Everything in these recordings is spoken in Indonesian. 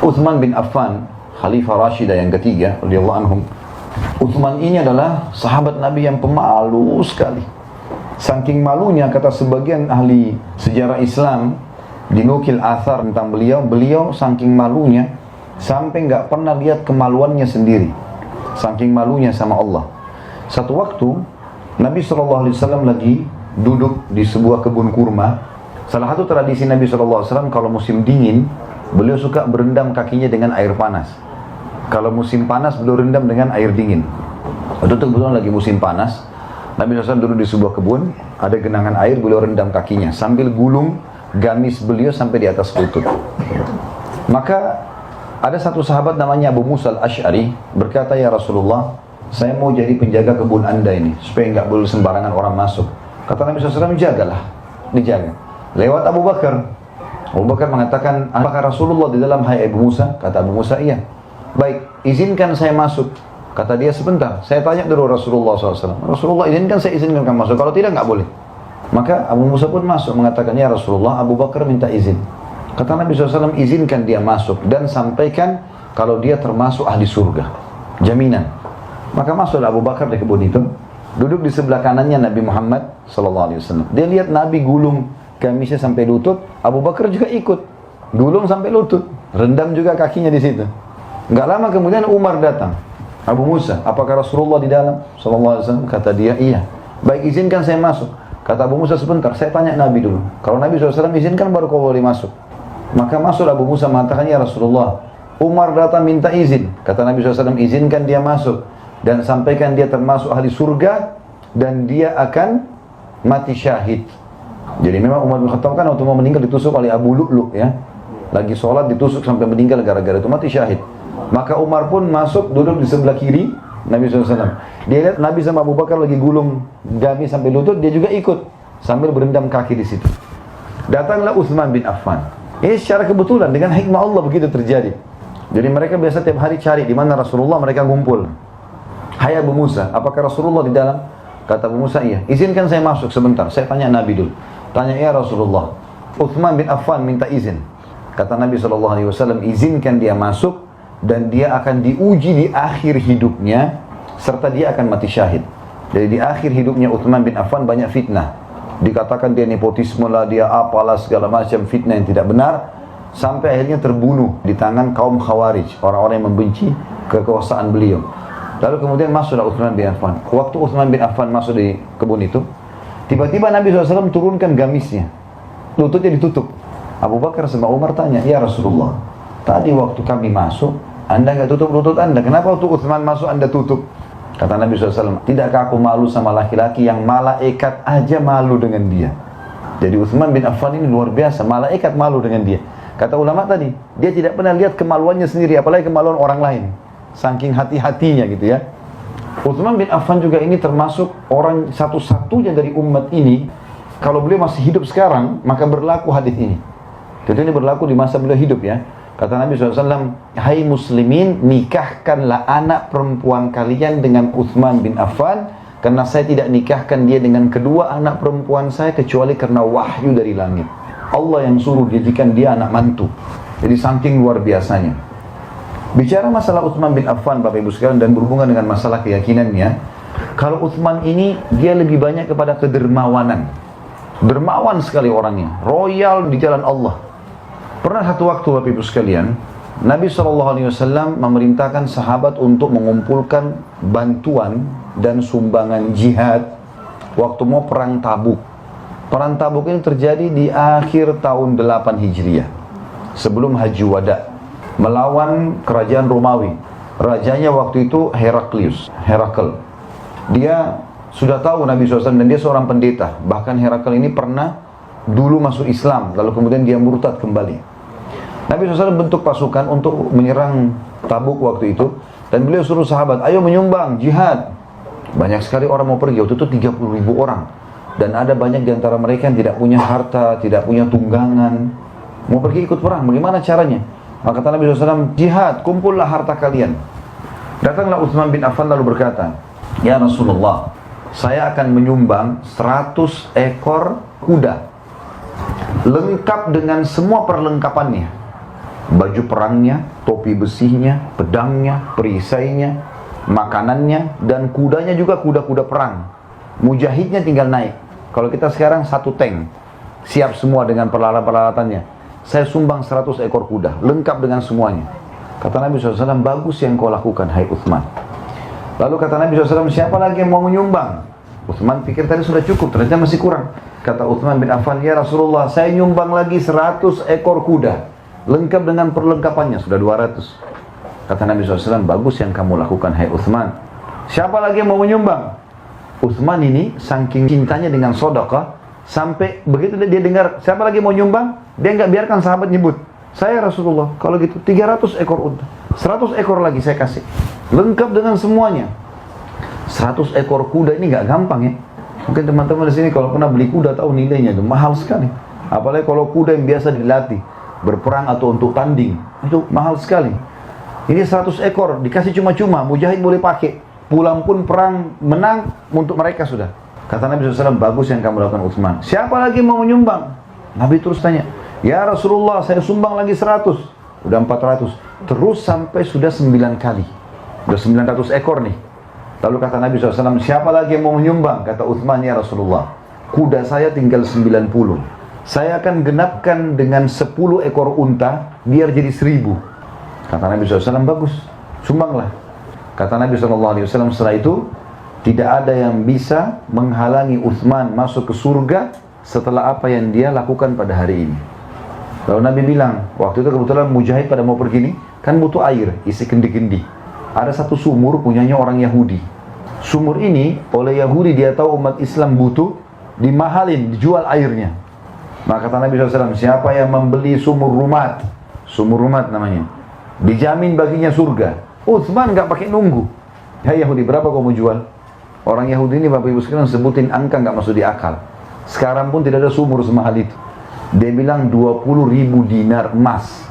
Uthman bin Affan, Khalifah Rashidah yang ketiga, radhiyallahu anhum. Uthman ini adalah sahabat Nabi yang pemalu sekali. Saking malunya, kata sebagian ahli sejarah Islam, dinukil athar tentang beliau saking malunya sampai nggak pernah lihat kemaluannya sendiri. Saking malunya sama Allah. Satu waktu Nabi SAW lagi duduk di sebuah kebun kurma. Salah satu tradisi Nabi SAW kalau musim dingin, beliau suka berendam kakinya dengan air panas. Kalau musim panas, beliau rendam dengan air dingin. Waktu itu kebetulan lagi musim panas, Nabi SAW duduk di sebuah kebun, ada genangan air, beliau rendam kakinya sambil gulung gamis beliau sampai di atas lutut. Maka ada satu sahabat namanya Abu Musa al-Ash'ari berkata, "Ya Rasulullah, saya mau jadi penjaga kebun anda ini, supaya nggak boleh sembarangan orang masuk." Kata Nabi SAW, "Jagalah, dijaga." Lewat Abu Bakar. Abu Bakar mengatakan, "Apakah Rasulullah di dalam, hai Abu Musa?" Kata Abu Musa, "Iya." "Baik, izinkan saya masuk." Kata dia, "Sebentar, saya tanya dulu Rasulullah SAW. Rasulullah izinkan, saya izinkan kamu masuk. Kalau tidak, nggak boleh." Maka Abu Musa pun masuk mengatakan, "Ya Rasulullah, Abu Bakar minta izin." Kata Nabi SAW, "Izinkan dia masuk dan sampaikan kalau dia termasuk ahli surga. Jaminan." Maka masuklah Abu Bakar di kebun itu, duduk di sebelah kanannya Nabi Muhammad SAW. Dia lihat Nabi gulung gamisnya sampai lutut, Abu Bakar juga ikut gulung sampai lutut, rendam juga kakinya di situ. Enggak lama kemudian Umar datang. "Abu Musa, apakah Rasulullah di dalam?" SAW. Kata dia, "Iya." "Baik, izinkan saya masuk." Kata Abu Musa, "Sebentar, saya tanya Nabi dulu. Kalau Nabi SAW izinkan, baru kau boleh masuk." Maka masuk Abu Musa mengatakan, "Ya Rasulullah, Umar datang minta izin." Kata Nabi SAW, "Izinkan dia masuk dan sampaikan dia termasuk ahli surga dan dia akan mati syahid." Jadi memang Umar bin Khattab kan waktu mau meninggal ditusuk oleh Abu Lu'lu', ya. Lagi sholat ditusuk sampai meninggal, gara-gara itu mati syahid. Maka Umar pun masuk, duduk di sebelah kiri Nabi SAW. Dia lihat Nabi sama Abu Bakar lagi gulung gamis sampai lutut, dia juga ikut sambil berendam kaki di situ. Datanglah Uthman bin Affan. Ini secara kebetulan dengan hikmah Allah begitu terjadi. Jadi mereka biasa tiap hari cari di mana Rasulullah, mereka ngumpul. "Hai Abu Musa, apakah Rasulullah di dalam?" Kata Abu Musa, "Iya." "Izinkan saya masuk sebentar, saya tanya Nabi dulu." Tanya, "Ya Rasulullah, Uthman bin Affan minta izin." Kata Nabi SAW, "Izinkan dia masuk dan dia akan diuji di akhir hidupnya serta dia akan mati syahid." Jadi di akhir hidupnya Uthman bin Affan banyak fitnah. Dikatakan dia nepotisme lah, dia apalah, segala macam fitnah yang tidak benar, sampai akhirnya terbunuh di tangan kaum Khawarij, orang-orang yang membenci kekuasaan beliau. Lalu kemudian masuklah Uthman bin Affan. Waktu Uthman bin Affan masuk di kebun itu, tiba-tiba Nabi SAW turunkan gamisnya, lututnya ditutup. Abu Bakar sama Umar tanya, "Ya Rasulullah, tadi waktu kami masuk, anda nggak tutup lutut anda, kenapa waktu Uthman masuk anda tutup?" Kata Nabi SAW, "Tidakkah aku malu sama laki-laki yang malaikat aja malu dengan dia?" Jadi Uthman bin Affan ini luar biasa, malaikat malu dengan dia. Kata ulama tadi, dia tidak pernah lihat kemaluannya sendiri, apalagi kemaluan orang lain. Saking hati-hatinya gitu ya. Uthman bin Affan juga ini termasuk orang satu-satunya dari umat ini, kalau beliau masih hidup sekarang, maka berlaku hadis ini. Jadi ini berlaku di masa beliau hidup ya. Kata Nabi SAW, "Hai muslimin, nikahkanlah anak perempuan kalian dengan Uthman bin Affan, karena saya tidak nikahkan dia dengan kedua anak perempuan saya, kecuali karena wahyu dari langit. Allah yang suruh jadikan dia anak mantu." Jadi saking luar biasanya. Bicara masalah Uthman bin Affan, Bapak Ibu sekalian, dan berhubungan dengan masalah keyakinannya, kalau Uthman ini, dia lebih banyak kepada kedermawanan. Dermawan sekali orangnya, royal di jalan Allah. Pernah satu waktu, Bapak Ibu sekalian, Nabi SAW memerintahkan sahabat untuk mengumpulkan bantuan dan sumbangan jihad waktu mau perang Tabuk. Perang Tabuk ini terjadi di akhir tahun 8 Hijriah, sebelum Haji Wada, melawan kerajaan Romawi. Rajanya waktu itu Herakl. Dia sudah tahu Nabi SAW dan dia seorang pendeta. Bahkan Herakl ini pernah dulu masuk Islam, lalu kemudian dia murtad kembali. Nabi SAW bentuk pasukan untuk menyerang Tabuk waktu itu, dan beliau suruh sahabat, "Ayo menyumbang jihad." Banyak sekali orang mau pergi, waktu itu 30.000 orang. Dan ada banyak di antara mereka yang tidak punya harta, tidak punya tunggangan, mau pergi ikut perang. Bagaimana caranya? Maka kata Nabi SAW, "Jihad, kumpullah harta kalian." Datanglah Uthman bin Affan lalu berkata, "Ya Rasulullah, saya akan menyumbang 100 ekor kuda, lengkap dengan semua perlengkapannya. baju perangnya, topi besinya, pedangnya, perisainya, makanannya, dan kudanya juga kuda-kuda perang. Mujahidnya tinggal naik. Kalau kita sekarang satu tank, siap semua dengan peralatan-peralatannya. Saya sumbang 100 ekor kuda, lengkap dengan semuanya. Kata Nabi SAW, bagus yang kau lakukan, hai Uthman. Lalu kata Nabi SAW, siapa lagi yang mau menyumbang? Uthman pikir tadi sudah cukup, ternyata masih kurang. Kata Uthman bin Affan, ya Rasulullah, saya nyumbang lagi 100 ekor kuda, lengkap dengan perlengkapannya, sudah 200. Kata Nabi SAW, bagus yang kamu lakukan, hai Uthman. Siapa lagi yang mau menyumbang? Uthman ini saking cintanya dengan sedekah, sampai begitu dia dengar siapa lagi mau nyumbang, dia nggak biarkan sahabat nyebut. Saya Rasulullah, kalau gitu 300 ekor unta, 100 ekor lagi saya kasih, lengkap dengan semuanya. 100 ekor kuda ini nggak gampang ya. Mungkin teman-teman di sini kalau pernah beli kuda tahu nilainya itu mahal sekali. Apalagi kalau kuda yang biasa dilatih berperang atau untuk tanding, itu mahal sekali. Ini 100 ekor dikasih cuma-cuma, mujahid boleh pakai, pulang pun perang menang untuk mereka sudah. Kata Nabi SAW, bagus yang kamu lakukan Utsman. Siapa lagi mau menyumbang? Nabi terus tanya, ya Rasulullah, saya sumbang lagi 100. Udah 400. Terus sampai sudah 9 kali. Udah 900 ekor nih. Lalu kata Nabi SAW, siapa lagi yang mau menyumbang? Kata Uthman, ya Rasulullah, kuda saya tinggal 90. Saya akan genapkan dengan 10 ekor unta, biar jadi 1000. Kata Nabi SAW, bagus, sumbanglah. Kata Nabi SAW, setelah itu, tidak ada yang bisa menghalangi Uthman masuk ke surga setelah apa yang dia lakukan pada hari ini. Lalu Nabi bilang, waktu itu kebetulan mujahid pada mau pergi nih, kan butuh air, isi kendi-kendi. Ada satu sumur punyanya orang Yahudi. Sumur ini oleh Yahudi dia tahu umat Islam butuh, dimahalin, dijual airnya. Maka kata Nabi SAW, siapa yang membeli sumur rumat namanya, dijamin baginya surga. Utsman nggak pakai nunggu. Hai Yahudi, berapa kau mau jual? Orang Yahudi ini Bapak Ibu sekalian sebutin angka nggak masuk di akal. Sekarang pun tidak ada sumur semahal itu. Dia bilang 20.000 dinar emas.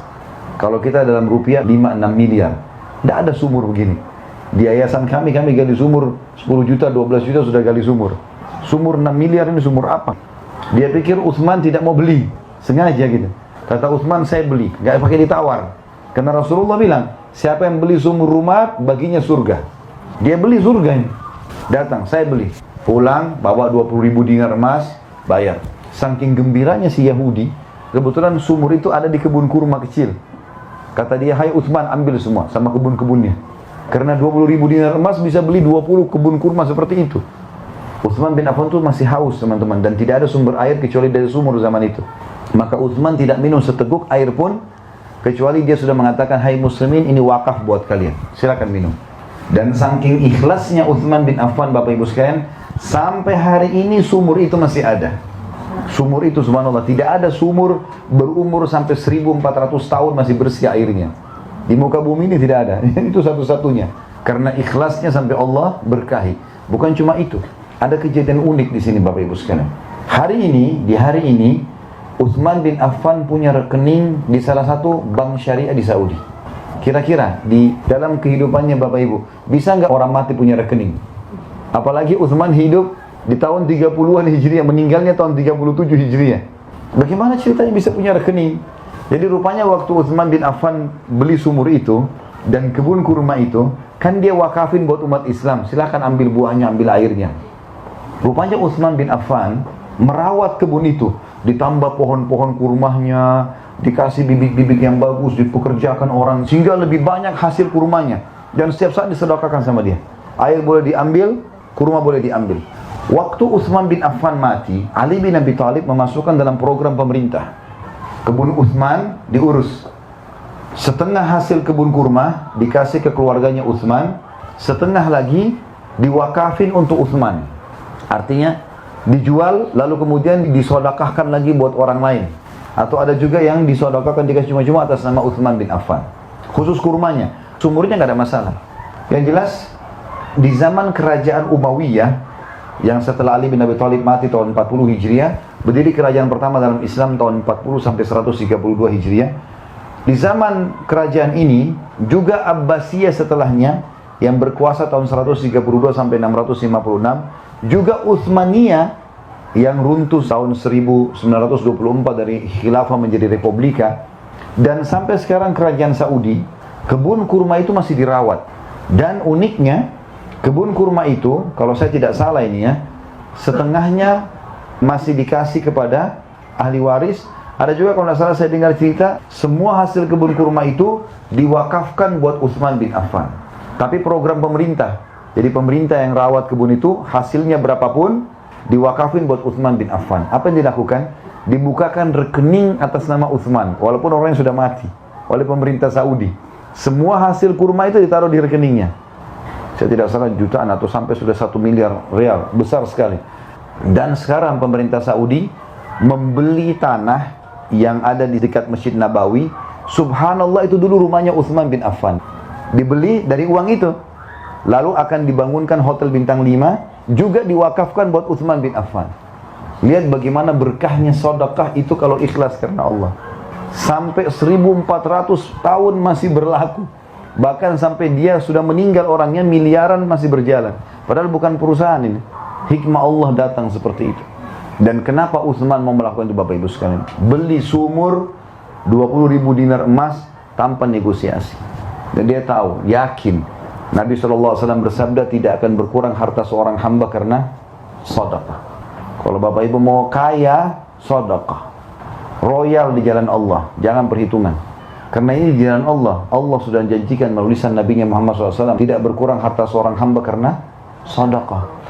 Kalau kita dalam rupiah 5-6 miliar. Tidak ada sumur begini. Di yayasan kami gali sumur 10 juta, 12 juta sudah gali sumur. Sumur 6 miliar ini sumur apa? Dia pikir Utsman tidak mau beli, sengaja gitu. Kata Utsman, saya beli, nggak pakai ditawar. Karena Rasulullah bilang, siapa yang beli sumur rumah baginya surga. Dia beli surga ini. Datang, saya beli. Pulang, bawa 20.000 dinar emas, bayar. Saking gembiranya si Yahudi, kebetulan sumur itu ada di kebun kurma kecil. Kata dia, hai Utsman, ambil semua sama kebun-kebunnya. Karena 20.000 dinar emas bisa beli 20 kebun kurma seperti itu. Utsman bin Affan itu masih haus teman-teman, dan tidak ada sumber air kecuali dari sumur zaman itu. Maka Utsman tidak minum seteguk air pun, kecuali dia sudah mengatakan, hai muslimin, ini wakaf buat kalian, silakan minum. Dan saking ikhlasnya Utsman bin Affan Bapak Ibu sekalian, sampai hari ini sumur itu masih ada. Sumur itu subhanallah, tidak ada sumur berumur sampai 1400 tahun masih bersih airnya. Di muka bumi ini tidak ada. Itu satu-satunya. Karena ikhlasnya sampai Allah berkahi. Bukan cuma itu. Ada kejadian unik di sini Bapak Ibu sekalian. Di hari ini, Utsman bin Affan punya rekening di salah satu bank syariah di Saudi. Kira-kira di dalam kehidupannya Bapak Ibu, bisa nggak orang mati punya rekening? Apalagi Utsman hidup di tahun 30-an Hijriah, meninggalnya tahun 37 Hijriah. Bagaimana ceritanya bisa punya rekening? Jadi rupanya waktu Utsman bin Affan beli sumur itu dan kebun kurma itu, kan dia wakafin buat umat Islam, silakan ambil buahnya, ambil airnya. Rupanya Utsman bin Affan merawat kebun itu, ditambah pohon-pohon kurmanya, dikasih bibit-bibit yang bagus, dipekerjakan orang, sehingga lebih banyak hasil kurmanya. Dan setiap saat disedekahkan sama dia. Air boleh diambil, kurma boleh diambil. Waktu Utsman bin Affan mati, Ali bin Abi Thalib memasukkan dalam program pemerintah. Kebun Utsman diurus. Setengah hasil kebun kurma dikasih ke keluarganya Utsman, setengah lagi diwakafin untuk Utsman. Artinya dijual lalu kemudian disodakahkan lagi buat orang lain. Atau ada juga yang disodakahkan dikasih cuma-cuma atas nama Utsman bin Affan. Khusus kurmanya, sumurnya nggak ada masalah. Yang jelas di zaman kerajaan Umayyah yang setelah Ali bin Abi Thalib mati tahun 40 Hijriah, berdiri kerajaan pertama dalam Islam tahun 40 sampai 132 Hijriah. Di zaman kerajaan ini juga Abbasiyah setelahnya yang berkuasa tahun 132 sampai 656, juga Utsmaniyah yang runtuh tahun 1924 dari khilafah menjadi republika. Dan sampai sekarang kerajaan Saudi, kebun kurma itu masih dirawat. Dan uniknya, kebun kurma itu, kalau saya tidak salah ini ya, setengahnya masih dikasih kepada ahli waris. Ada juga kalau tidak salah saya dengar cerita, semua hasil kebun kurma itu diwakafkan buat Utsman bin Affan. Tapi program pemerintah, jadi pemerintah yang rawat kebun itu, hasilnya berapapun, diwakafin buat Utsman bin Affan. Apa yang dilakukan? Dibukakan rekening atas nama Utsman, walaupun orangnya sudah mati, oleh pemerintah Saudi. Semua hasil kurma itu ditaruh di rekeningnya. Saya tidak salah jutaan atau sampai sudah 1 miliar rial, besar sekali. Dan sekarang pemerintah Saudi membeli tanah yang ada di dekat Masjid Nabawi. Subhanallah, itu dulu rumahnya Utsman bin Affan. Dibeli dari uang itu. Lalu akan dibangunkan hotel bintang 5, juga diwakafkan buat Utsman bin Affan. Lihat bagaimana berkahnya sedekah itu kalau ikhlas karena Allah. Sampai 1400 tahun masih berlaku. Bahkan sampai dia sudah meninggal orangnya, miliaran masih berjalan. Padahal bukan perusahaan ini. Hikmah Allah datang seperti itu. Dan kenapa Utsman mau melakukan itu Bapak Ibu sekalian? Beli sumur 20.000 dinar emas tanpa negosiasi. Dan dia tahu, yakin Nabi SAW bersabda tidak akan berkurang harta seorang hamba karena sedekah. Kalau Bapak Ibu mau kaya, sedekah. Royal di jalan Allah, jangan perhitungan. Karena ini di jalan Allah. Allah sudah janjikan melalui lisan Nabi Muhammad SAW tidak berkurang harta seorang hamba karena sedekah.